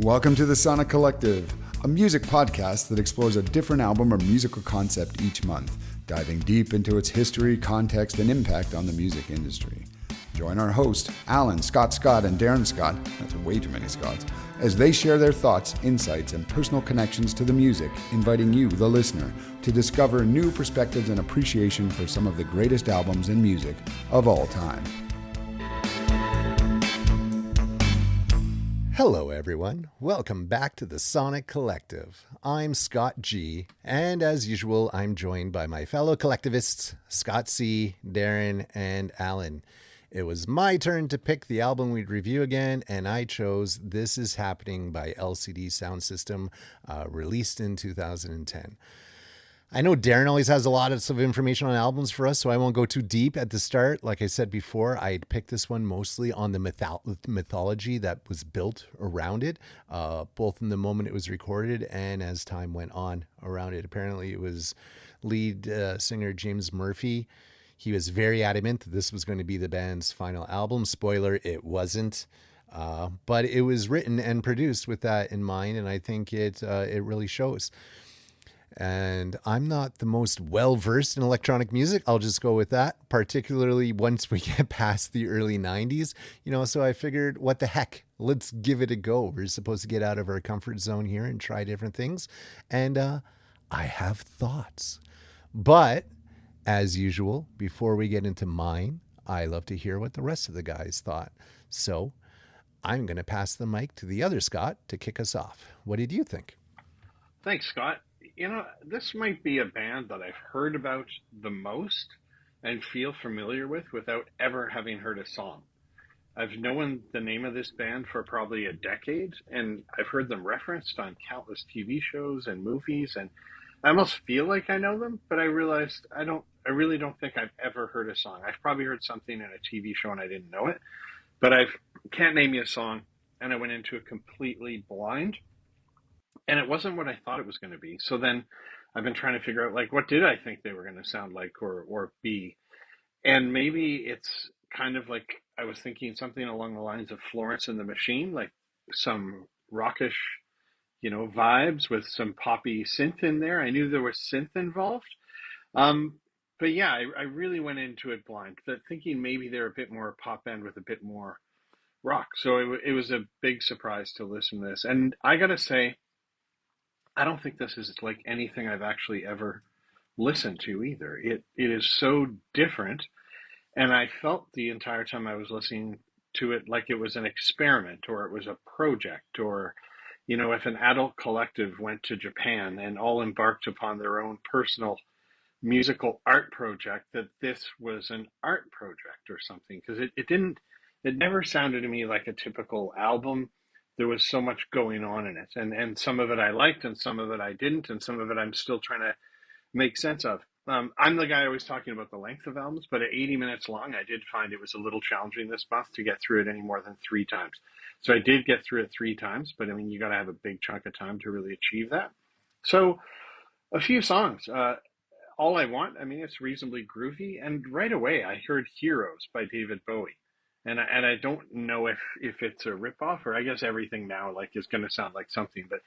Welcome to the Sonic Collective, a music podcast that explores a different album or musical concept each month, diving deep into its history, context, and impact on the music industry. Join our hosts, Alan, Scott, and Darren Scott, that's way too many Scotts, as they share their thoughts, insights, and personal connections to the music, inviting you, the listener, to discover new perspectives and appreciation for some of the greatest albums and music of all time. Hello everyone, welcome back to the Sonic Collective. I'm Scott G, and as usual, I'm joined by my fellow collectivists, Scott C, Darren, and Alan. It was my turn to pick the album we'd review again, and I chose This Is Happening by LCD Soundsystem, released in 2010. I know Darren always has a lot of information on albums for us, so I won't go too deep at the start. Like I said before, I picked this one mostly on the mythology that was built around it, both in the moment it was recorded and as time went on around it. Apparently, it was lead singer James Murphy. He was very adamant that this was going to be the band's final album. Spoiler, it wasn't. But it was written and produced with that in mind, and I think it really shows. And I'm not the most well-versed in electronic music. I'll just go with that, particularly once we get past the early 90s. So I figured, what the heck? Let's give it a go. We're supposed to get out of our comfort zone here and try different things. And I have thoughts. But as usual, before we get into mine, I love to hear what the rest of the guys thought. So I'm going to pass the mic to the other Scott to kick us off. What did you think? Thanks, Scott. This might be a band that I've heard about the most and feel familiar with without ever having heard a song. I've known the name of this band for probably a decade, and I've heard them referenced on countless TV shows and movies, and I almost feel like I know them, but I realized I really don't think I've ever heard a song. I've probably heard something in a TV show and I didn't know it, but I can't name you a song, and I went into it completely blind. And it wasn't what I thought it was going to be. So then I've been trying to figure out, what did I think they were going to sound like or be? And maybe it's kind of like I was thinking something along the lines of Florence and the Machine, like some rockish, vibes with some poppy synth in there. I knew there was synth involved. But yeah, I really went into it blind, thinking maybe they're a bit more pop band with a bit more rock. So it was a big surprise to listen to this. And I got to say, I don't think this is like anything I've actually ever listened to either. It is so different, and I felt the entire time I was listening to it like it was an experiment or it was a project, or if an adult collective went to Japan and all embarked upon their own personal musical art project, that this was an art project or something, because it never sounded to me like a typical album. There was so much going on in it, and some of it I liked and some of it I didn't, and some of it I'm still trying to make sense of. I'm the guy always talking about the length of albums, but at 80 minutes long, I did find it was a little challenging this month to get through it any more than 3 times. So I did get through it 3 times, but you got to have a big chunk of time to really achieve that. So a few songs. All I Want, it's reasonably groovy, and right away I heard Heroes by David Bowie. And I don't know if it's a ripoff, or I guess everything now is going to sound like something, but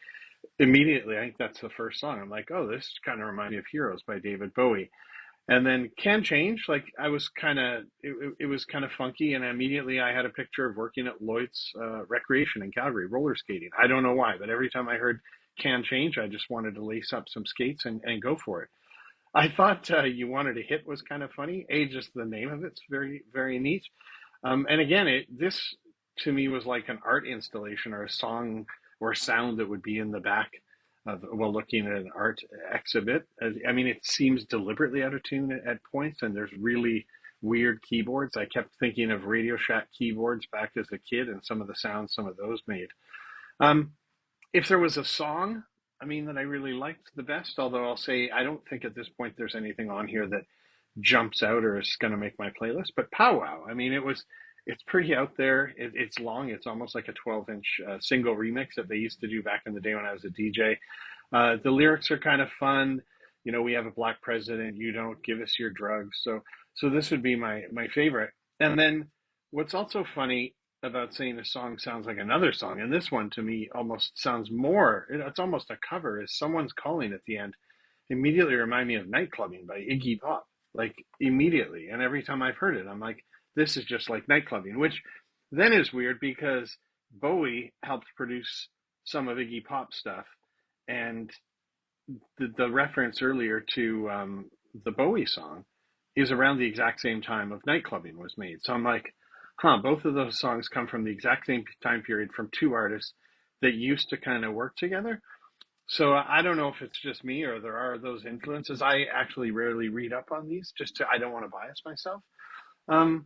immediately I think that's the first song. I'm like, oh, this kind of reminds me of Heroes by David Bowie. And then Can Change, I was it was kind of funky, and immediately I had a picture of working at Lloyd's Recreation in Calgary, roller skating. I don't know why, but every time I heard Can Change, I just wanted to lace up some skates and go for it. I thought You Wanted to Hit was kind of funny. Just the name of it's very, very neat. And again, this to me was like an art installation or a song or sound that would be in the back while looking at an art exhibit. It seems deliberately out of tune at points, and there's really weird keyboards. I kept thinking of Radio Shack keyboards back as a kid and some of the sounds some of those made. If there was a song, that I really liked the best, although I'll say I don't think at this point there's anything on here that jumps out or is going to make my playlist, but Powwow. It's pretty out there. It's long. It's almost like a 12-inch single remix that they used to do back in the day when I was a DJ. The lyrics are kind of fun. We have a black president. You don't give us your drugs. So this would be my favorite. And then what's also funny, about saying a song sounds like another song. And this one to me almost sounds more, it's almost a cover. Is Someone's Calling at the end immediately remind me of Night Clubbing by Iggy Pop, like immediately. And every time I've heard it, I'm like, this is just like Night Clubbing, which then is weird because Bowie helped produce some of Iggy Pop stuff. And the reference earlier to the Bowie song is around the exact same time of Night Clubbing was made. So I'm like, huh, both of those songs come from the exact same time period from two artists that used to kind of work together. So I don't know if it's just me or there are those influences. I actually rarely read up on these I don't want to bias myself. Um,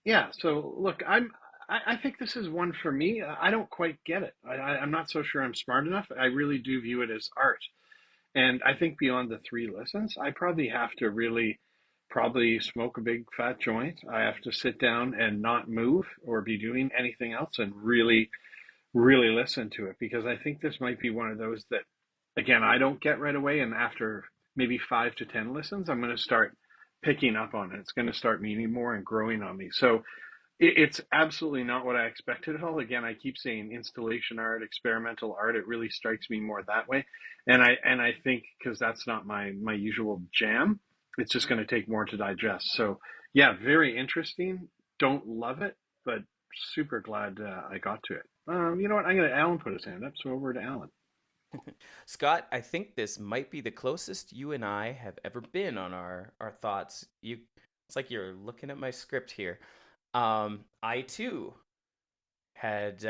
yeah. So look, I think this is one for me. I don't quite get it. I'm not so sure I'm smart enough. I really do view it as art. And I think beyond the three listens, I probably have to really probably smoke a big fat joint. I have to sit down and not move or be doing anything else and really, really listen to it because I think this might be one of those that, again, I don't get right away. And after maybe 5 to 10 listens, I'm going to start picking up on it. It's going to start meaning more and growing on me. So it's absolutely not what I expected at all. Again, I keep saying installation art, experimental art. It really strikes me more that way, and I think because that's not my usual jam, it's just going to take more to digest. So yeah, very interesting. Don't love it, but super glad I got to it. You know what? Alan put his hand up, so over to Alan. Scott, I think this might be the closest you and I have ever been on our thoughts. It's like you're looking at my script here. I too had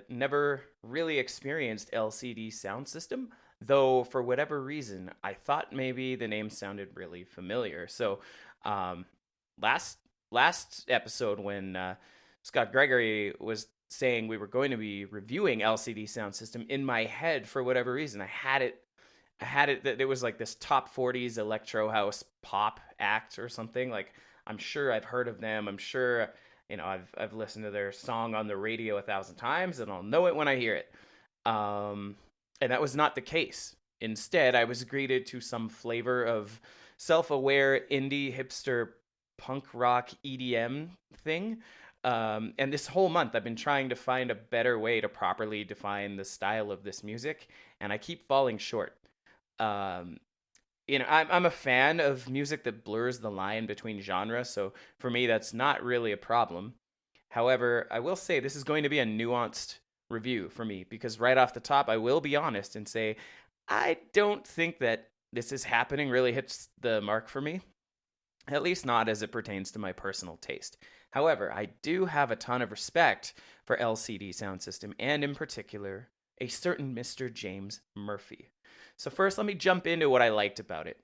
never really experienced LCD Soundsystem, though for whatever reason I thought maybe the name sounded really familiar. So last episode when Scott Gregory was saying we were going to be reviewing LCD Soundsystem, in my head for whatever reason I had it that it was like this top 40s electro house pop act or something. Like, I'm sure I've heard of them. I'm sure, I've listened to their song on the radio 1,000 times and I'll know it when I hear it. And that was not the case. Instead, I was greeted to some flavor of self-aware indie hipster punk rock EDM thing. And this whole month, I've been trying to find a better way to properly define the style of this music, and I keep falling short. I'm a fan of music that blurs the line between genres, so for me, that's not really a problem. However, I will say this is going to be a nuanced review for me, because right off the top, I will be honest and say, I don't think that This Is Happening really hits the mark for me, at least not as it pertains to my personal taste. However, I do have a ton of respect for LCD Soundsystem, and in particular, a certain Mr. James Murphy. So first, let me jump into what I liked about it.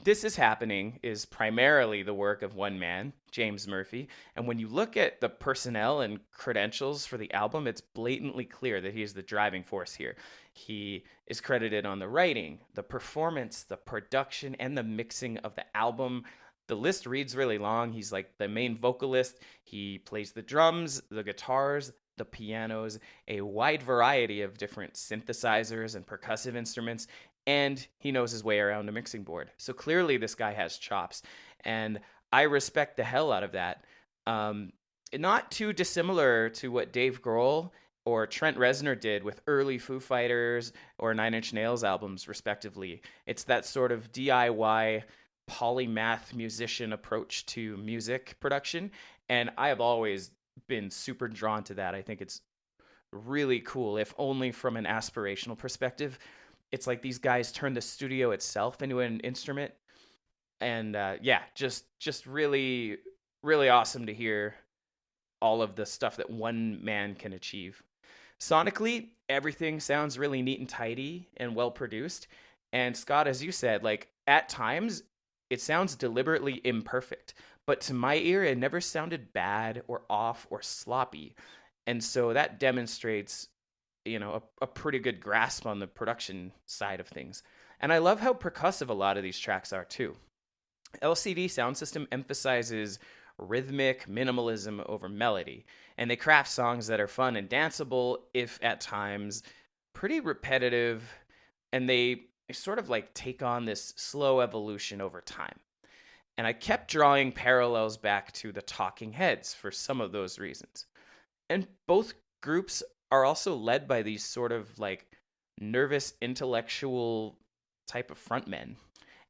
This Is Happening is primarily the work of one man, James Murphy, and when you look at the personnel and credentials for the album, it's blatantly clear that he is the driving force here. He is credited on the writing, the performance, the production, and the mixing of the album. The list reads really long. He's like the main vocalist. He plays the drums, the guitars, the pianos, a wide variety of different synthesizers and percussive instruments, and he knows his way around a mixing board. So clearly this guy has chops, and I respect the hell out of that. Not too dissimilar to what Dave Grohl or Trent Reznor did with early Foo Fighters or Nine Inch Nails albums, respectively. It's that sort of DIY polymath musician approach to music production, and I have always been super drawn to that. I think it's really cool, if only from an aspirational perspective. It's like these guys turn the studio itself into an instrument, and just really, really awesome to hear all of the stuff that one man can achieve. Sonically, everything sounds really neat and tidy and well produced. And Scott, as you said, like at times it sounds deliberately imperfect, but to my ear, it never sounded bad or off or sloppy. And so that demonstrates, a pretty good grasp on the production side of things. And I love how percussive a lot of these tracks are too. LCD Soundsystem emphasizes rhythmic minimalism over melody, and they craft songs that are fun and danceable, if at times pretty repetitive, and they sort of like take on this slow evolution over time. And I kept drawing parallels back to the Talking Heads for some of those reasons. And both groups are also led by these sort of like nervous intellectual type of frontmen.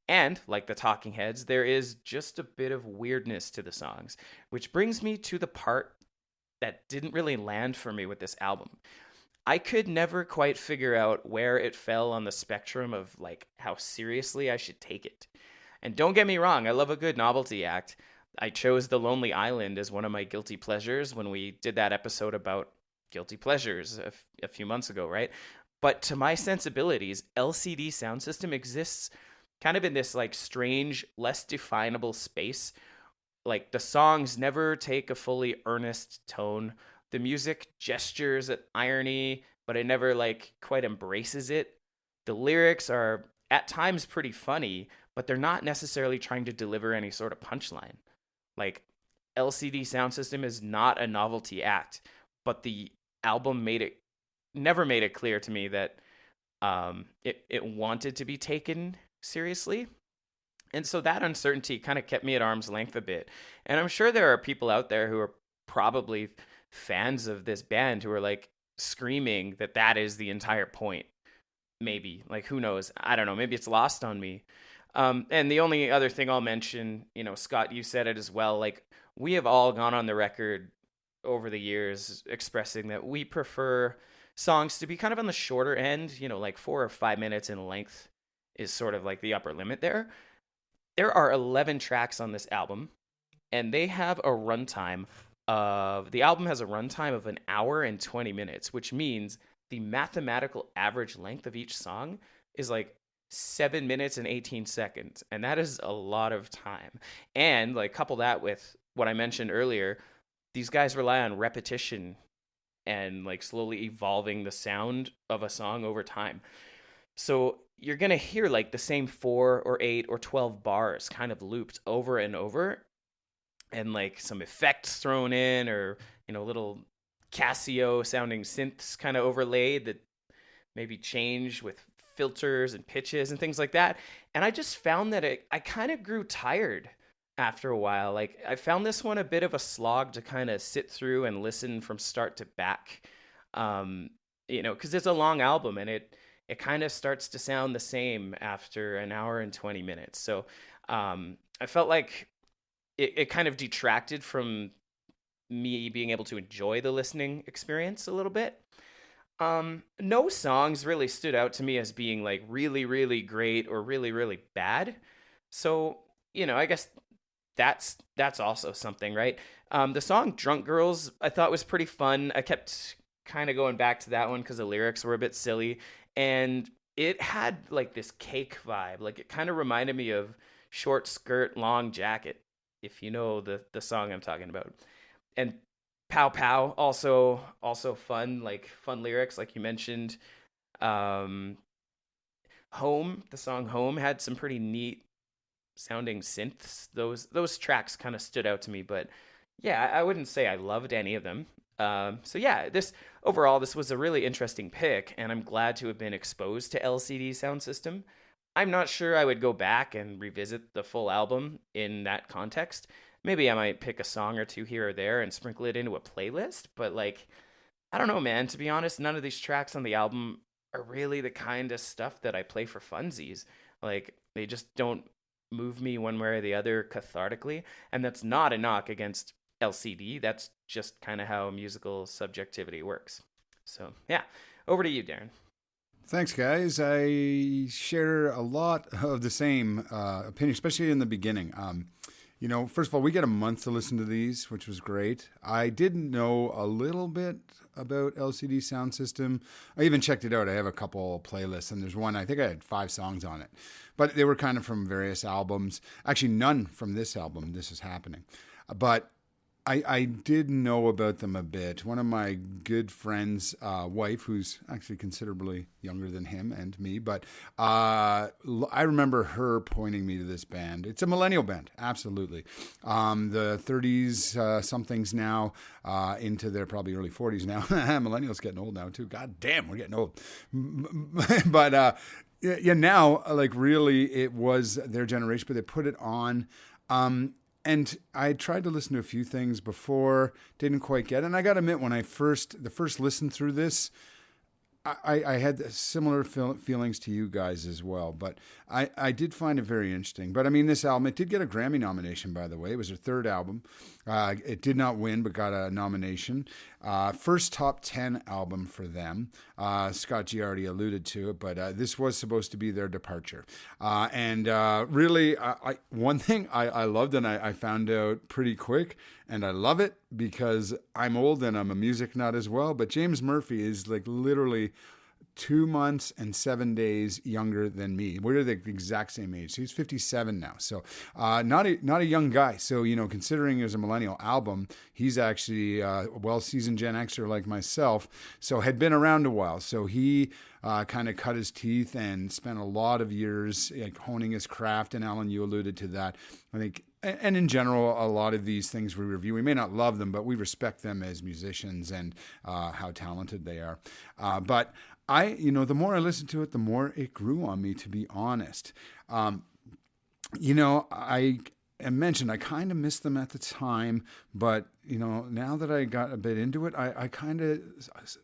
And like the Talking Heads, there is just a bit of weirdness to the songs, which brings me to the part that didn't really land for me with this album. I could never quite figure out where it fell on the spectrum of like how seriously I should take it. And don't get me wrong, I love a good novelty act. I chose The Lonely Island as one of my guilty pleasures when we did that episode about guilty pleasures a few months ago, right? But to my sensibilities, LCD Soundsystem exists kind of in this like strange, less definable space. Like the songs never take a fully earnest tone. The music gestures at irony, but it never like quite embraces it. The lyrics are at times pretty funny, but they're not necessarily trying to deliver any sort of punchline. Like LCD Soundsystem is not a novelty act, but the album never made it clear to me that it wanted to be taken seriously. And so that uncertainty kind of kept me at arm's length a bit. And I'm sure there are people out there who are probably fans of this band who are like screaming that that is the entire point. Maybe, like, who knows? I don't know. Maybe it's lost on me. And the only other thing I'll mention, Scott, you said it as well. Like, we have all gone on the record over the years expressing that we prefer songs to be kind of on the shorter end, like 4 or 5 minutes in length is sort of like the upper limit there. There are 11 tracks on this album, and the album has a runtime of 1 hour and 20 minutes, which means the mathematical average length of each song is like 7 minutes and 18 seconds. And that is a lot of time. And like couple that with what I mentioned earlier, these guys rely on repetition and like slowly evolving the sound of a song over time. So you're going to hear like the same 4 or 8 or 12 bars kind of looped over and over, and like some effects thrown in, or, little Casio sounding synths kind of overlaid that maybe change with filters and pitches and things like that. And I just found that I kind of grew tired after a while. Like, I found this one a bit of a slog to kind of sit through and listen from start to back. Because it's a long album, and it kind of starts to sound the same after 1 hour and 20 minutes. So I felt like it kind of detracted from me being able to enjoy the listening experience a little bit. No songs really stood out to me as being like really, really great or really, really bad. So, I guess that's also something, right? The song Drunk Girls I thought was pretty fun. I kept kind of going back to that one because the lyrics were a bit silly, and it had like this cake vibe. Like, it kind of reminded me of Short Skirt, Long Jacket, if you know the song I'm talking about. And Pow Pow, also fun, like fun lyrics, like you mentioned. Home, the song Home had some pretty neat sounding synths. Those tracks kind of stood out to me, but yeah, I wouldn't say I loved any of them. So yeah, this was a really interesting pick, and I'm glad to have been exposed to LCD Soundsystem. I'm not sure I would go back and revisit the full album in that context. Maybe I might pick a song or two here or there and sprinkle it into a playlist, but like, I don't know, man. To be honest, none of these tracks on the album are really the kind of stuff that I play for funsies. Like, they just don't move me one way or the other cathartically, and that's not a knock against LCD. That's just kind of how musical subjectivity works. So yeah, over to you, Darren. Thanks, guys. I share a lot of the same opinion, especially in the beginning. First of all, we get a month to listen to these, which was great. I did know a little bit about LCD Soundsystem. I even checked it out. I have a couple playlists, and there's one, I think I had 5 songs on it. But they were kind of from various albums. Actually, none from this album, This Is Happening. But I did know about them a bit. One of my good friends' wife, who's actually considerably younger than him and me, but I remember her pointing me to this band. It's a millennial band, absolutely. The 30s somethings now, into their probably early 40s now. Millennials getting old now too. God damn, we're getting old. But now, like, really, it was their generation, but they put it on. And I tried to listen to a few things before, didn't quite get it. And I got to admit, when the first listen through this, I had similar feelings to you guys as well, but I did find it very interesting. But I mean, this album, it did get a Grammy nomination, by the way. It was their third album. It did not win, but got a nomination. First top 10 album for them. Scott G already alluded to it, but this was supposed to be their departure. And really, one thing I loved, and I found out pretty quick, and I love it because I'm old and I'm a music nut as well, but James Murphy is like literally 2 months and 7 days younger than me. We're the exact same age. So he's 57 now. So not a young guy. So, considering it was a millennial album, he's actually a well-seasoned Gen Xer like myself. So had been around a while. So he kind of cut his teeth and spent a lot of years honing his craft. And Alan, you alluded to that. I think, and in general, a lot of these things we review, we may not love them, but we respect them as musicians and how talented they are. But the more I listened to it, the more it grew on me, to be honest. I mentioned I kind of missed them at the time, but now that I got a bit into it, I kind of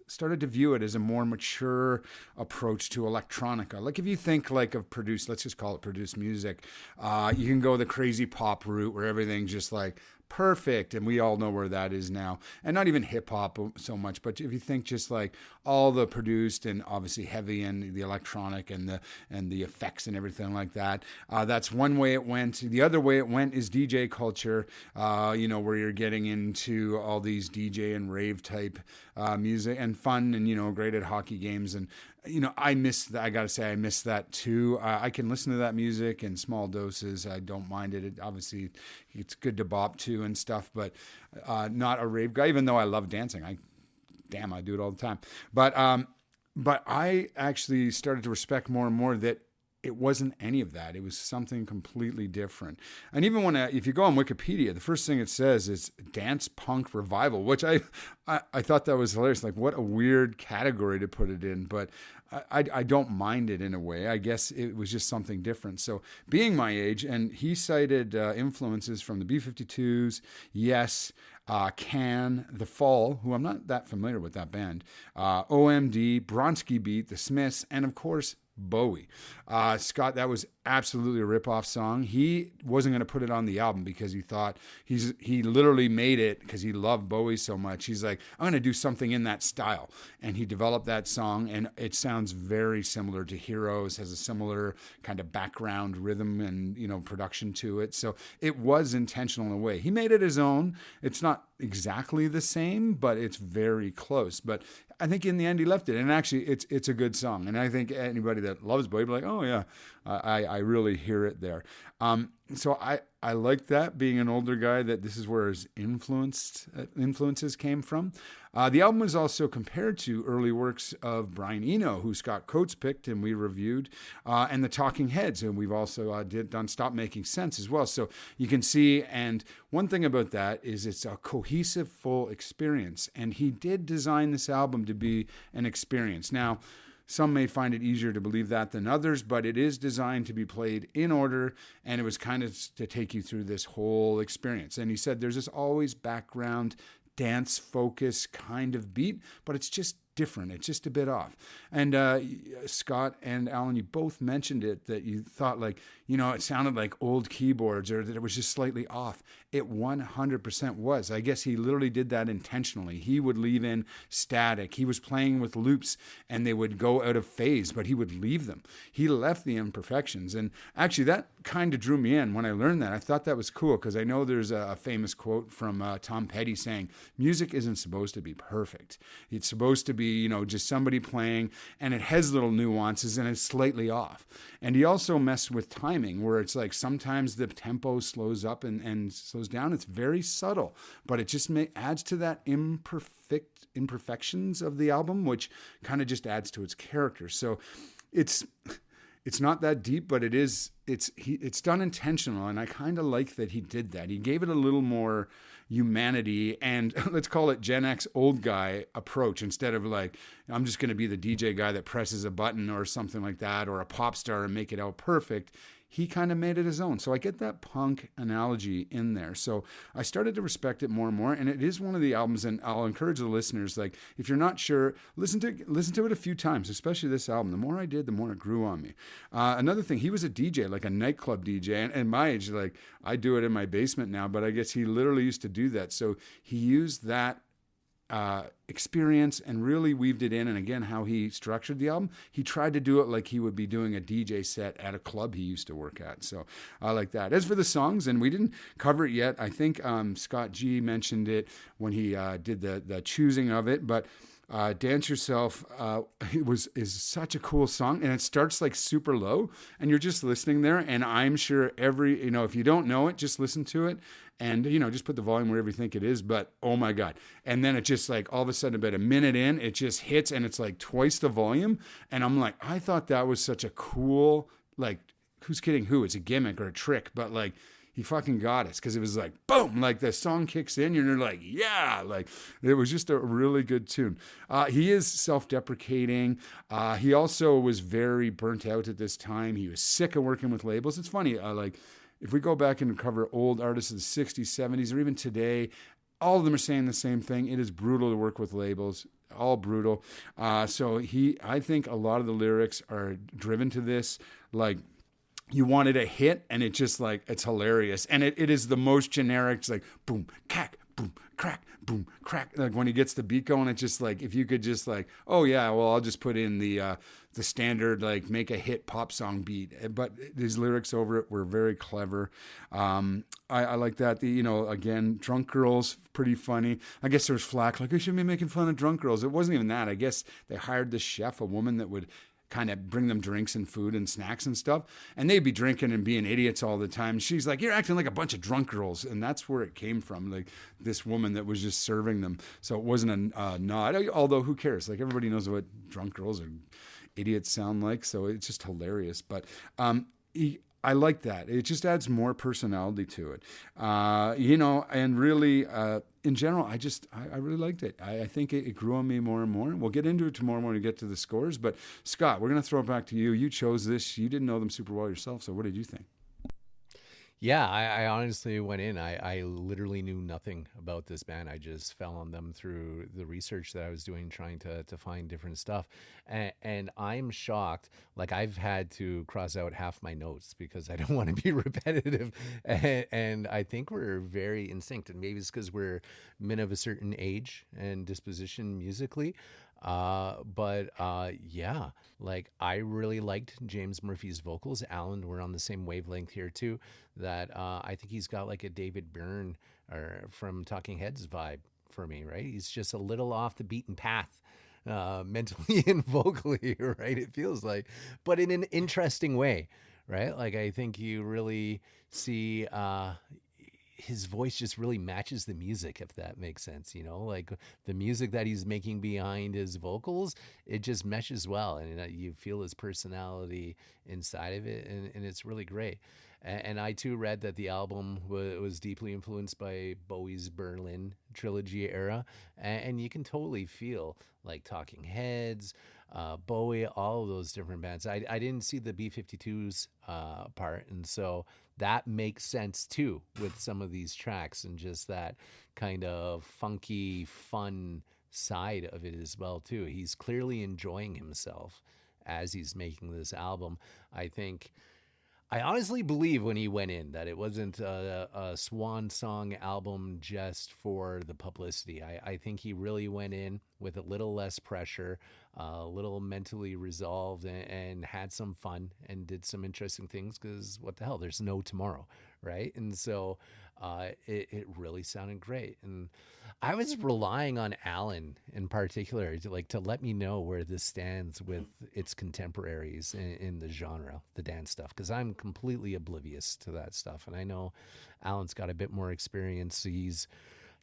started to view it as a more mature approach to electronica. Like if you think like of produced, let's just call it produced music, you can go the crazy pop route where everything's just like perfect, and we all know where that is now. And not even hip hop so much, but if you think just like all the produced and obviously heavy and the electronic and the effects and everything like that, that's one way it went. The other way it went is DJ culture, where you're getting into all these DJ and rave type music and fun and great at hockey games. And I miss that. I gotta say, I miss that too. I can listen to that music in small doses. I don't mind it. Obviously, it's good to bop to and stuff, but not a rave guy. Even though I love dancing, I do it all the time. But I actually started to respect more and more that it wasn't any of that. It was something completely different. And even if you go on Wikipedia, the first thing it says is dance punk revival, which I thought that was hilarious. Like, what a weird category to put it in. But I don't mind it in a way. I guess it was just something different. So being my age, and he cited influences from the B-52s, Yes, Can, The Fall, who I'm not that familiar with that band, OMD, Bronski Beat, The Smiths, and of course, Bowie. Scott, that was absolutely a rip-off song. He wasn't going to put it on the album because he thought he literally made it because he loved Bowie so much. He's like, I'm going to do something in that style. And he developed that song, and it sounds very similar to Heroes, has a similar kind of background rhythm and, production to it. So it was intentional in a way. He made it his own. It's not exactly the same, but it's very close. But I think in the end he left it, and actually it's a good song. And I think anybody that loves Bowie will be like, oh yeah, I really hear it there. So I like that, being an older guy, that this is where his influences came from. The album was also compared to early works of Brian Eno, who Scott Coates picked and we reviewed, and the Talking Heads, and we've also done Stop Making Sense as well. So you can see, and one thing about that is it's a cohesive, full experience. And he did design this album to be an experience. Now, some may find it easier to believe that than others, but it is designed to be played in order, and it was kind of to take you through this whole experience. And he said there's this always background dance focus kind of beat, but it's just different. It's just a bit off. And Scott and Alan, you both mentioned it, that you thought like, it sounded like old keyboards, or that it was just slightly off. It 100% was. I guess he literally did that intentionally. He would leave in static. He was playing with loops and they would go out of phase, but he would leave them. He left the imperfections. And actually that kind of drew me in. When I learned that, I thought that was cool, because I know there's a famous quote from Tom Petty saying, music isn't supposed to be perfect. It's supposed to be, just somebody playing, and it has little nuances and it's slightly off. And he also messed with timing, where it's like sometimes the tempo slows up and slows down. It's very subtle, but it just adds to that imperfections of the album, which kind of just adds to its character. So it's not that deep, but it's done intentional, and I kind of like that he did that. He gave it a little more humanity and let's call it Gen X old guy approach, instead of like, I'm just going to be the DJ guy that presses a button or something like that, or a pop star and make it out perfect. he kind of made it his own. So I get that punk analogy in there. So I started to respect it more and more. And it is one of the albums, and I'll encourage the listeners, like, if you're not sure, listen to it a few times, especially this album. The more I did, the more it grew on me. Another thing, he was a DJ, like a nightclub DJ. And my age, like, I do it in my basement now, but I guess he literally used to do that. So he used that experience and really weaved it in. And again, how he structured the album, he tried to do it like he would be doing a DJ set at a club he used to work at. So I like that. As for the songs, and we didn't cover it yet, I think Scott G mentioned it when he did the choosing of it, but Dance Yourself is such a cool song, and it starts like super low, and you're just listening there, and I'm sure if you don't know it, just listen to it, and just put the volume wherever you think it is, but oh my God. And then it just like all of a sudden about a minute in, it just hits, and it's like twice the volume, and I'm like, I thought that was such a cool, like, who's kidding who? It's a gimmick or a trick, but like, he fucking got us, because it was like, boom, like the song kicks in, and you're like, yeah, like it was just a really good tune. He is self-deprecating. He also was very burnt out at this time. He was sick of working with labels. It's funny, like if we go back and cover old artists of the 60s, 70s, or even today, all of them are saying the same thing. It is brutal to work with labels, all brutal. So I think a lot of the lyrics are driven to this, like, you wanted a hit, and it just like, it's hilarious. And it is the most generic. It's like boom, crack, boom, crack, boom, crack. Like when he gets the beat going, it's just like, if you could just like, oh yeah, well, I'll just put in the standard, like, make a hit pop song beat. But his lyrics over it were very clever. I like that. Again, Drunk Girls, pretty funny. I guess there was flack, like, I shouldn't be making fun of drunk girls. It wasn't even that. I guess they hired this chef, a woman that would kind of bring them drinks and food and snacks and stuff, and they'd be drinking and being idiots all the time. She's like, you're acting like a bunch of drunk girls, and that's where it came from, like this woman that was just serving them. So it wasn't a nod, although who cares, like everybody knows what drunk girls or idiots sound like, so it's just hilarious. But I like that. It just adds more personality to it. And really, in general, I really liked it. I think it grew on me more and more. We'll get into it tomorrow when we get to the scores. But Scott, we're going to throw it back to you. You chose this. You didn't know them super well yourself. So what did you think? Yeah, I honestly went in. I literally knew nothing about this band. I just fell on them through the research that I was doing, trying to find different stuff. And I'm shocked. Like, I've had to cross out half my notes because I don't want to be repetitive. And I think we're very in sync. And maybe it's because we're men of a certain age and disposition musically. Yeah, like, I really liked James Murphy's vocals. Alan, we're on the same wavelength here too, that I think he's got like a David Byrne or from Talking Heads vibe for me, right? He's just a little off the beaten path mentally and vocally, right? It feels like, but in an interesting way, right? Like, I think you really see his voice just really matches the music, if that makes sense, like the music that he's making behind his vocals, it just meshes well, and you feel his personality inside of it, and it's really great. And I too read that the album was deeply influenced by Bowie's Berlin trilogy era, and you can totally feel like Talking Heads, Bowie, all of those different bands. I didn't see the B-52s part, and so that makes sense too with some of these tracks, and just that kind of funky, fun side of it as well too. He's clearly enjoying himself as he's making this album. I honestly believe when he went in that it wasn't a swan song album just for the publicity. I think he really went in with a little less pressure, a little mentally resolved, and had some fun and did some interesting things, because what the hell, there's no tomorrow, right? And so it really sounded great. And I was relying on Alan in particular to let me know where this stands with its contemporaries in the genre, the dance stuff, because I'm completely oblivious to that stuff. And I know Alan's got a bit more experience.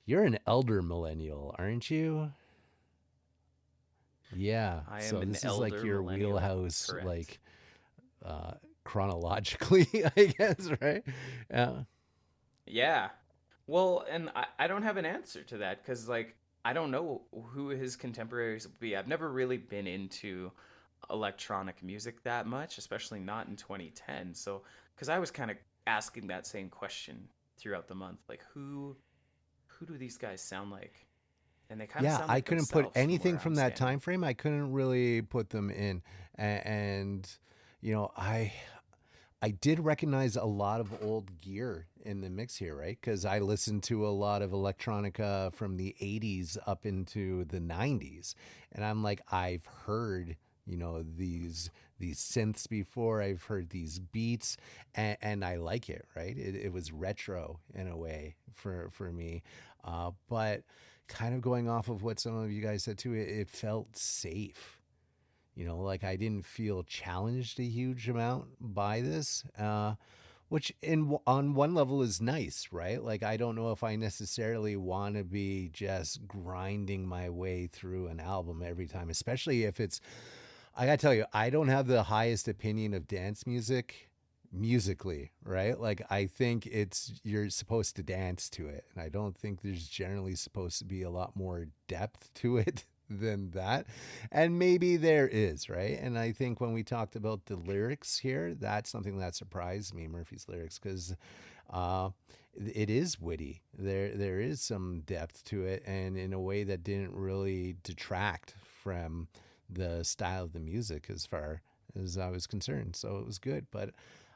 You're an elder millennial, aren't you? Yeah. I am so an this elder is like your millennial, wheelhouse, correct. like chronologically, I guess, right? Yeah. Yeah. Well, and I don't have an answer to that, because, like, I don't know who his contemporaries would be. I've never really been into electronic music that much, especially not in 2010. So, because I was kind of asking that same question throughout the month, like who do these guys sound like? And they kind of Yeah, sound I like couldn't put themselves from anything where from I'm that standing. time frame. I couldn't really put them in. And you know, I did recognize a lot of old gear in the mix here, right? Because I listened to a lot of electronica from the 80s up into the 90s. And I'm like, I've heard, you know, these synths before. I've heard these beats, and I like it, right? It was retro in a way for me. But kind of going off of what some of you guys said too, it felt safe. You know, like I didn't feel challenged a huge amount by this, which on one level is nice, right? Like I don't know if I necessarily want to be just grinding my way through an album every time, especially if it's. I gotta tell you, I don't have the highest opinion of dance music musically, right? Like I think it's you're supposed to dance to it, and I don't think there's generally supposed to be a lot more depth to it than that. And maybe there is, right? And I think when we talked about the lyrics here, that's something that surprised me, Murphy's lyrics, because uh, it is witty. There is some depth to it, and in a way that didn't really detract from the style of the music as far as I was concerned. So it was good. But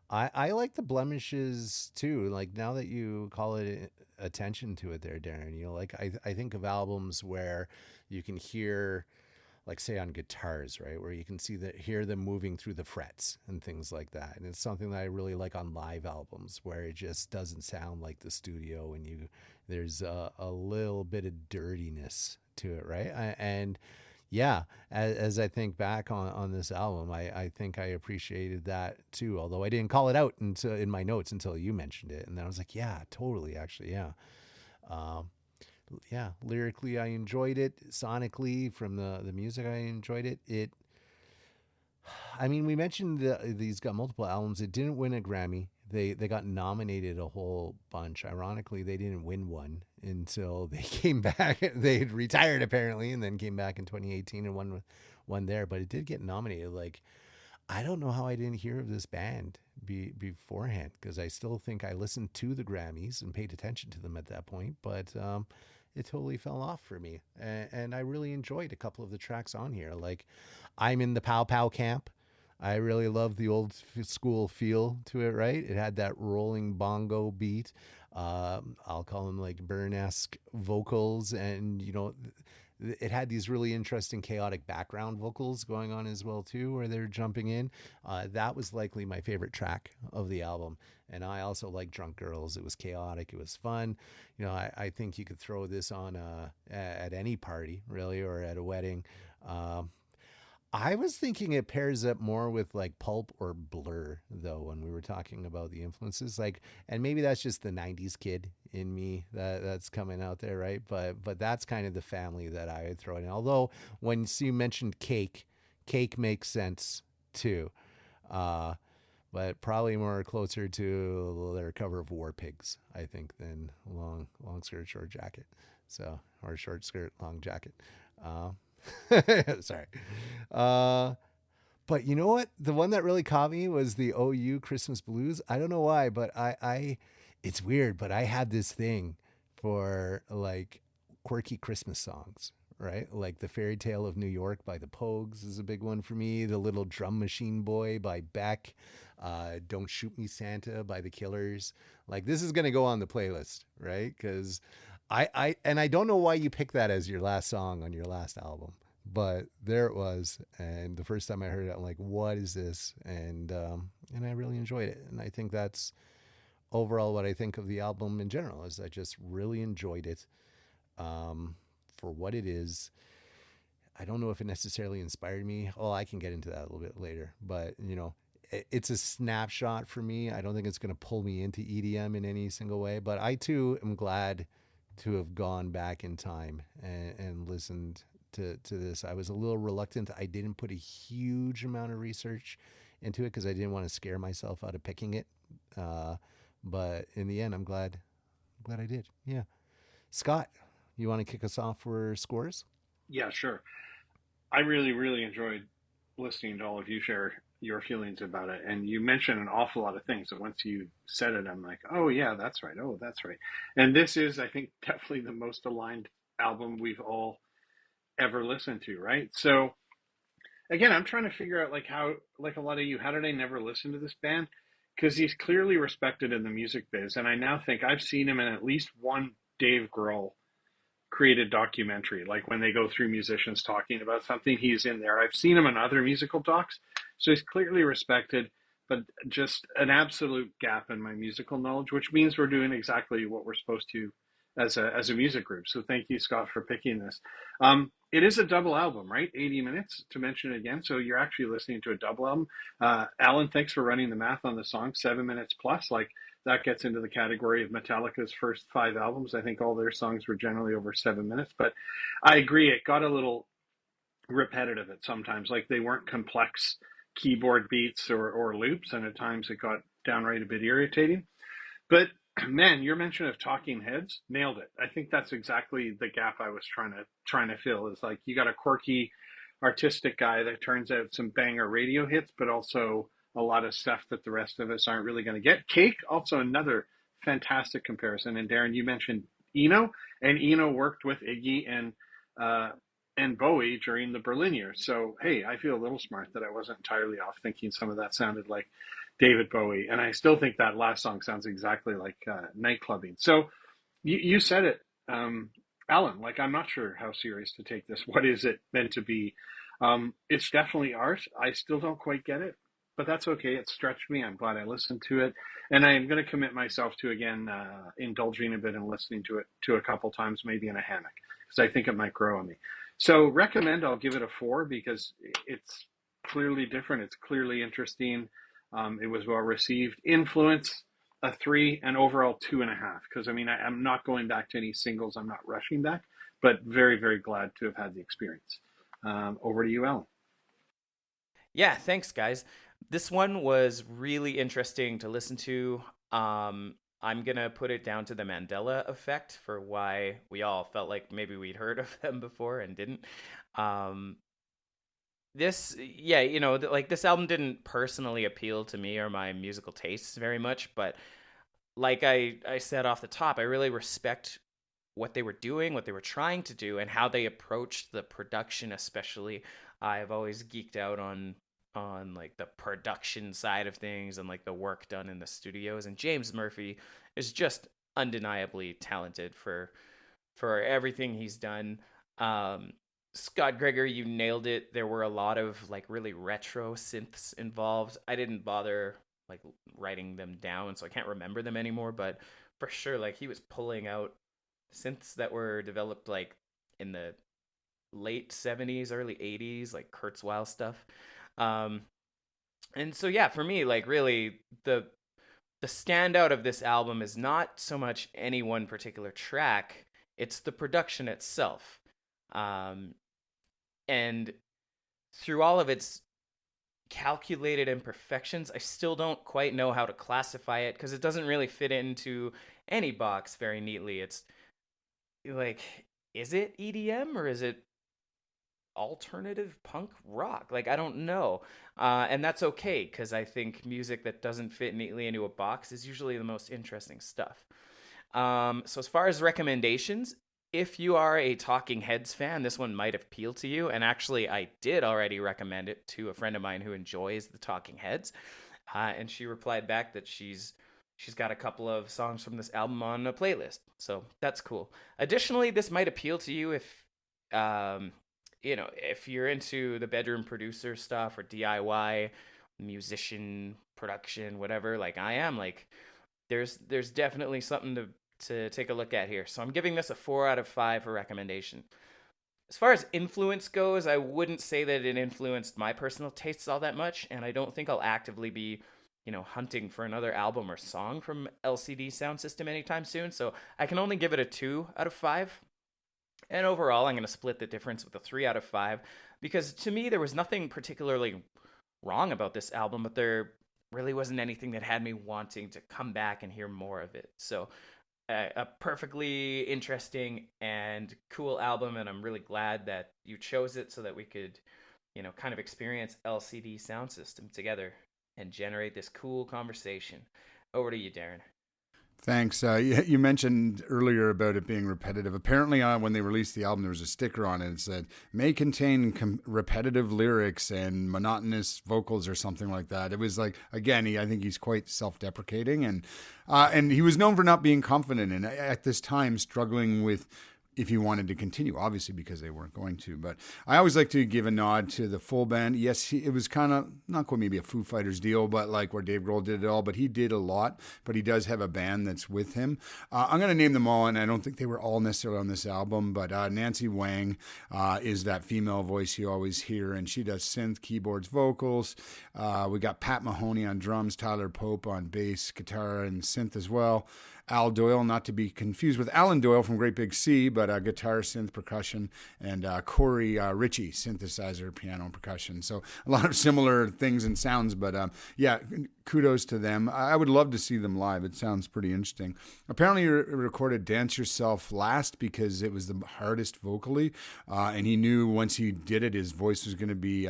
I like the blemishes too. Like now that you call it attention to it there, Darren, you know, like I think of albums where you can hear, like say on guitars, right, where you can hear them moving through the frets and things like that. And it's something that I really like on live albums, where it just doesn't sound like the studio, and there's a little bit of dirtiness to it, right? And yeah, as I think back on this album, I think I appreciated that too. Although I didn't call it out until in my notes until you mentioned it, and then I was like, yeah, totally, actually, yeah. Um, yeah, lyrically I enjoyed it. Sonically, from the music I enjoyed it. I mean, we mentioned these got multiple albums. It didn't win a Grammy. They got nominated a whole bunch. Ironically, they didn't win one until they came back. They had retired apparently, and then came back in 2018 and won one there. But it did get nominated. Like I don't know how I didn't hear of this band beforehand, because I still think I listened to the Grammys and paid attention to them at that point. But it totally fell off for me, and I really enjoyed a couple of the tracks on here. Like I'm in the Pow Pow camp. I really love the old school feel to it, right? It had that rolling bongo beat. I'll call them like Burn-esque vocals, and you know, it had these really interesting chaotic background vocals going on as well too, where they're jumping in. That was likely my favorite track of the album. And I also like Drunk Girls. It was chaotic, it was fun. You know, I think you could throw this on at any party really, or at a wedding. um, I was thinking it pairs up more with like Pulp or Blur, though, when we were talking about the influences. Like, and maybe that's just the '90s kid in me that's coming out there, right? But that's kind of the family that I would throw in. Although when you mentioned Cake makes sense too, uh, but probably more closer to their cover of War Pigs, I think, than long skirt short jacket. So, or short skirt long jacket. Uh, Sorry. Uh, but you know what? The one that really caught me was the OU Christmas Blues. I don't know why, but it's weird, but I had this thing for like quirky Christmas songs, right? Like the Fairy Tale of New York by the Pogues is a big one for me. The Little Drum Machine Boy by Beck. Don't Shoot Me Santa by the Killers. Like this is going to go on the playlist, right? Because I don't know why you picked that as your last song on your last album, but there it was. And the first time I heard it, I'm like, what is this? And I really enjoyed it. And I think that's overall what I think of the album in general, is I just really enjoyed it for what it is. I don't know if it necessarily inspired me. Oh, I can get into that a little bit later, but you know, it's a snapshot for me. I don't think it's going to pull me into EDM in any single way, but I too am glad to have gone back in time and listened to this. I was a little reluctant. I didn't put a huge amount of research into it because I didn't want to scare myself out of picking it. But in the end, I'm glad I did. Yeah. Scott, you want to kick us off for scores? Yeah, sure. I really, really enjoyed listening to all of you share your feelings about it. And you mentioned an awful lot of things that once you said it, I'm like, oh, yeah, that's right. Oh, that's right. And this is, I think, definitely the most aligned album we've all ever listened to, right? So, again, I'm trying to figure out, like, how, like a lot of you, how did I never listen to this band? Because he's clearly respected in the music biz. And I now think I've seen him in at least one Dave Grohl created documentary, like when they go through musicians talking about something, he's in there. I've seen him in other musical docs, so he's clearly respected, but just an absolute gap in my musical knowledge, which means we're doing exactly what we're supposed to as a music group. So thank you, Scott, for picking this. It is a double album, right? 80 minutes to mention it again. So you're actually listening to a double album. Alan, thanks for running the math on the song. 7 minutes plus, like that gets into the category of Metallica's first 5 albums. I think all their songs were generally over 7 minutes, but I agree. It got a little repetitive at sometimes, like they weren't complex keyboard beats or loops. And at times it got downright a bit irritating. But man, your mention of Talking Heads nailed it. I think that's exactly the gap I was trying to fill. Is like you got a quirky, artistic guy that turns out some banger radio hits, but also a lot of stuff that the rest of us aren't really going to get. Cake, also another fantastic comparison. And Darren, you mentioned Eno, and Eno worked with Iggy uh, and Bowie during the Berlin years. So hey, I feel a little smart that I wasn't entirely off thinking some of that sounded like David Bowie, and I still think that last song sounds exactly like nightclubbing. So you said it, Alan. Like I'm not sure how serious to take this. What is it meant to be? It's definitely art. I still don't quite get it, but that's okay. It stretched me. I'm glad I listened to it, and I am going to commit myself to again indulging a bit and listening to it a couple times, maybe in a hammock, because I think it might grow on me. So recommend. I'll give it a 4 because it's clearly different. It's clearly interesting. It was well received. Influence, a 3, and overall 2.5. Because I mean, I'm not going back to any singles. I'm not rushing back, but very, very glad to have had the experience. Over to you, Alan. Yeah, thanks, guys. This one was really interesting to listen to. I'm gonna put it down to the Mandela effect for why we all felt like maybe we'd heard of them before and didn't. Um, like this album didn't personally appeal to me or my musical tastes very much, but like I said off the top, I really respect what they were doing, what they were trying to do, and how they approached the production. Especially, I've always geeked out on like the production side of things and like the work done in the studios. And James Murphy is just undeniably talented for everything he's done. Scott Greger, you nailed it. There were a lot of like really retro synths involved. I didn't bother like writing them down, so I can't remember them anymore, but for sure like he was pulling out synths that were developed like in the late 70s, early 80s, like Kurzweil stuff. Um and so yeah, for me like really the standout of this album is not so much any one particular track, it's the production itself. Um and through all of its calculated imperfections, I still don't quite know how to classify it because it doesn't really fit into any box very neatly. It's like, is it EDM or is it alternative punk rock? Like, I don't know. And that's okay because I think music that doesn't fit neatly into a box is usually the most interesting stuff. So, as far as recommendations, if you are a Talking Heads fan, this one might appeal to you. And actually, I did already recommend it to a friend of mine who enjoys the Talking Heads. And she replied back that she's got a couple of songs from this album on a playlist. So that's cool. Additionally, this might appeal to you um, if you're into the bedroom producer stuff or DIY, musician production, whatever, like I am, like there's definitely something to take a look at here. So I'm giving this a 4 out of 5 for recommendation. As far as influence goes, I wouldn't say that it influenced my personal tastes all that much, and I don't think I'll actively be, hunting for another album or song from LCD Soundsystem anytime soon. So I can only give it a 2 out of 5. And overall, I'm going to split the difference with a 3 out of 5 because to me, there was nothing particularly wrong about this album, but there really wasn't anything that had me wanting to come back and hear more of it. So a perfectly interesting and cool album, and I'm really glad that you chose it so that we could, kind of experience LCD Soundsystem together and generate this cool conversation. Over to you, Darren. Thanks. You mentioned earlier about it being repetitive. Apparently, when they released the album, there was a sticker on it that said, may contain repetitive lyrics and monotonous vocals or something like that. It was like, again, I think he's quite self-deprecating. And he was known for not being confident and at this time struggling with if he wanted to continue, obviously because they weren't going to. But I always like to give a nod to the full band. Yes, it was kind of, not quite maybe a Foo Fighters deal, but like where Dave Grohl did it all, but he did a lot. But he does have a band that's with him. I'm going to name them all, and I don't think they were all necessarily on this album, but Nancy Wang is that female voice you always hear, and she does synth, keyboards, vocals. We got Pat Mahoney on drums, Tyler Pope on bass, guitar, and synth as well. Al Doyle, not to be confused with Alan Doyle from Great Big Sea, but guitar, synth, percussion, and Corey Ritchie, synthesizer, piano, and percussion. So a lot of similar things and sounds, but yeah, kudos to them. I would love to see them live. It sounds pretty interesting. Apparently he recorded Dance Yourself last because it was the hardest vocally, and he knew once he did it, his voice was going to be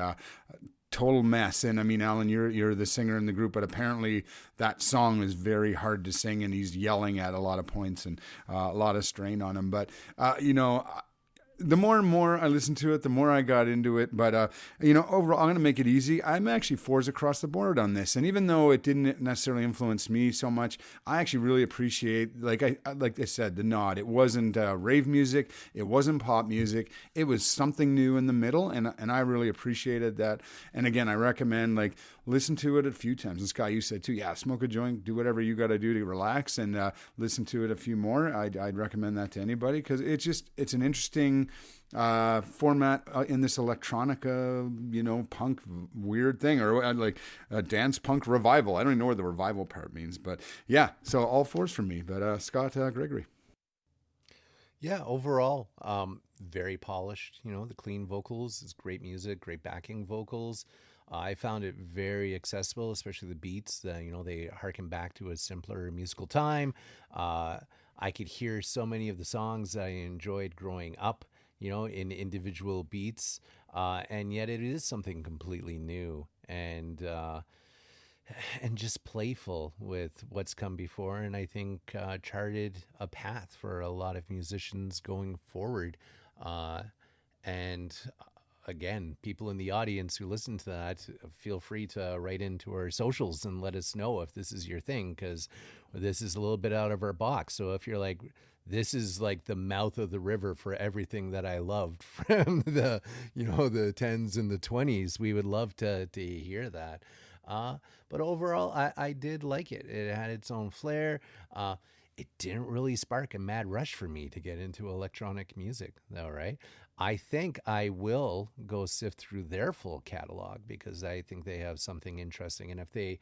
total mess. And I mean, Alan, you're the singer in the group, but apparently that song is very hard to sing, and he's yelling at a lot of points and a lot of strain on him. But the more and more I listened to it, the more I got into it. But, overall, I'm going to make it easy. I'm actually 4s across the board on this. And even though it didn't necessarily influence me so much, I actually really appreciate, like I said, the nod. It wasn't rave music. It wasn't pop music. It was something new in the middle, and I really appreciated that. And again, I recommend, listen to it a few times. And Scott, you said too, yeah, smoke a joint, do whatever you got to do to relax, and listen to it a few more. I'd recommend that to anybody because it's an interesting format in this electronica, punk weird thing, or like a dance punk revival. I don't even know what the revival part means, but yeah, so all 4s for me. But Scott Gregory. Yeah, overall, very polished. The clean vocals is great music, great backing vocals. I found it very accessible, especially the beats. They harken back to a simpler musical time. I could hear so many of the songs that I enjoyed growing up, in individual beats, and yet it is something completely new and just playful with what's come before, and I think charted a path for a lot of musicians going forward. And again, people in the audience who listen to that, feel free to write into our socials and let us know if this is your thing, because this is a little bit out of our box. So if you're like, this is like the mouth of the river for everything that I loved from the 10s and the 20s, we would love to hear that. But overall, I did like it. It had its own flair. It didn't really spark a mad rush for me to get into electronic music, though, right? I think I will go sift through their full catalog because I think they have something interesting. And if they,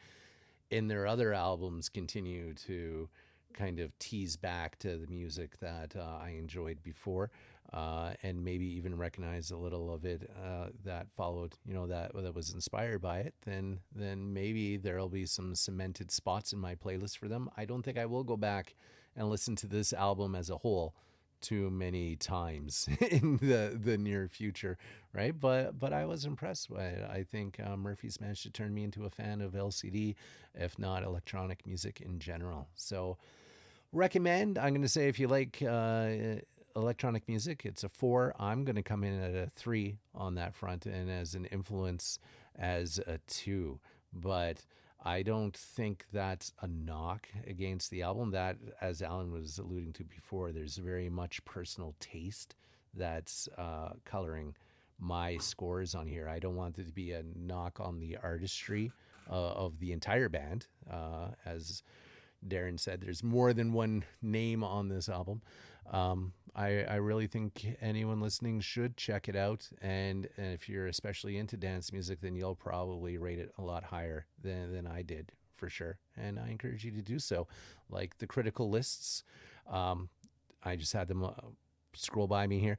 in their other albums, continue to kind of tease back to the music that I enjoyed before, and maybe even recognize a little of it that followed, that was inspired by it, then maybe there'll be some cemented spots in my playlist for them. I don't think I will go back and listen to this album as a whole too many times in the near future, right? But I was impressed by it. I think Murphy's managed to turn me into a fan of LCD, if not electronic music in general. So recommend. I'm going to say if you like electronic music, it's a 4. I'm going to come in at a 3 on that front, and as an influence as a 2. But I don't think that's a knock against the album. That, as Alan was alluding to before, there's very much personal taste that's coloring my scores on here. I don't want it to be a knock on the artistry of the entire band. As Darren said, there's more than one name on this album. I really think anyone listening should check it out. And if you're especially into dance music, then you'll probably rate it a lot higher than I did, for sure. And I encourage you to do so. Like the critical lists, I just had them scroll by me here.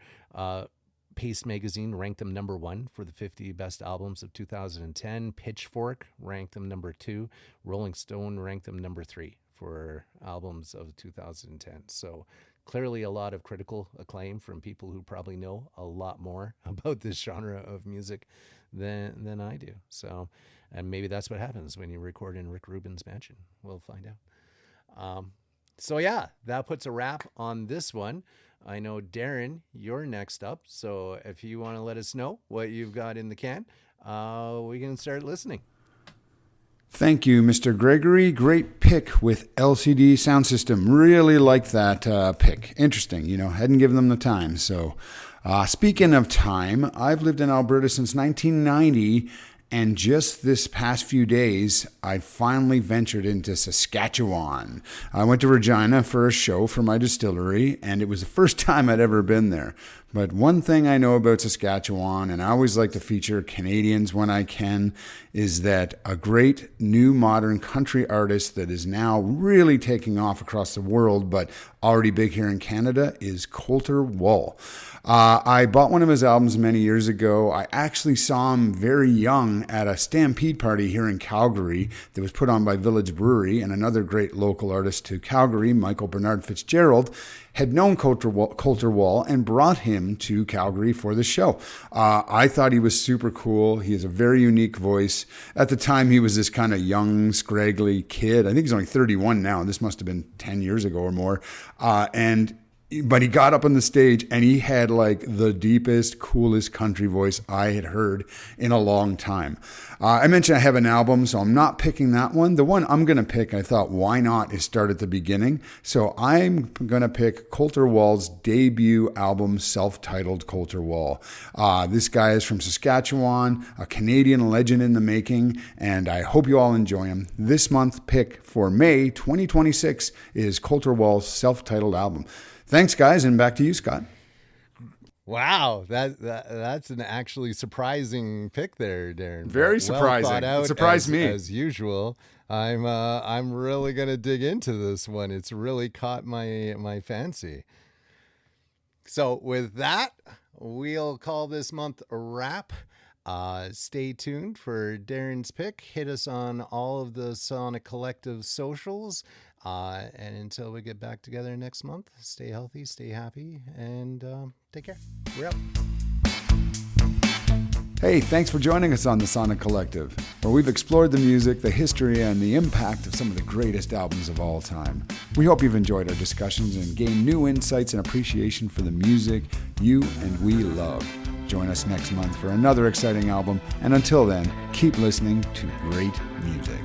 Paste Magazine ranked them number 1 for the 50 best albums of 2010. Pitchfork ranked them number 2. Rolling Stone ranked them number 3 for albums of 2010. So clearly a lot of critical acclaim from people who probably know a lot more about this genre of music than I do. So, and maybe that's what happens when you record in Rick Rubin's mansion. We'll find out. So yeah, that puts a wrap on this one. I know, Darren, you're next up. So if you want to let us know what you've got in the can, we can start listening. Thank you, Mr. Gregory. Great pick with LCD Soundsystem. Really liked that pick. Interesting. Hadn't given them the time. So speaking of time, I've lived in Alberta since 1990. And just this past few days, I finally ventured into Saskatchewan. I went to Regina for a show for my distillery, and it was the first time I'd ever been there. But one thing I know about Saskatchewan, and I always like to feature Canadians when I can, is that a great new modern country artist that is now really taking off across the world, but already big here in Canada, is Colter Wall. I bought one of his albums many years ago. I actually saw him very young at a Stampede party here in Calgary that was put on by Village Brewery, and another great local artist to Calgary, Michael Bernard Fitzgerald, had known Colter Wall and brought him to Calgary for the show. I thought he was super cool. He has a very unique voice. At the time, he was this kind of young, scraggly kid. I think he's only 31 now. This must have been 10 years ago or more. But he got up on the stage and he had like the deepest, coolest country voice I had heard in a long time. I mentioned I have an album, so I'm not picking that one. The one I'm going to pick, I thought, why not, is start at the beginning. So I'm going to pick Colter Wall's debut album, self-titled Colter Wall. This guy is from Saskatchewan, a Canadian legend in the making, and I hope you all enjoy him. This month's pick for May 2026 is Colter Wall's self-titled album. Thanks, guys, and back to you, Scott. Wow, that's an actually surprising pick there, Darren. Very surprising. Well thought out, it surprised me as usual. I'm really gonna dig into this one. It's really caught my fancy. So with that, we'll call this month a wrap. Stay tuned for Darren's pick. Hit us on all of the Sonic Collective socials. And until we get back together next month, stay healthy, stay happy, and take care. We're up. Hey, thanks for joining us on the Sonic Collective, where we've explored the music, the history, and the impact of some of the greatest albums of all time. We hope you've enjoyed our discussions and gained new insights and appreciation for the music you and we love. Join us next month for another exciting album, and until then, keep listening to great music.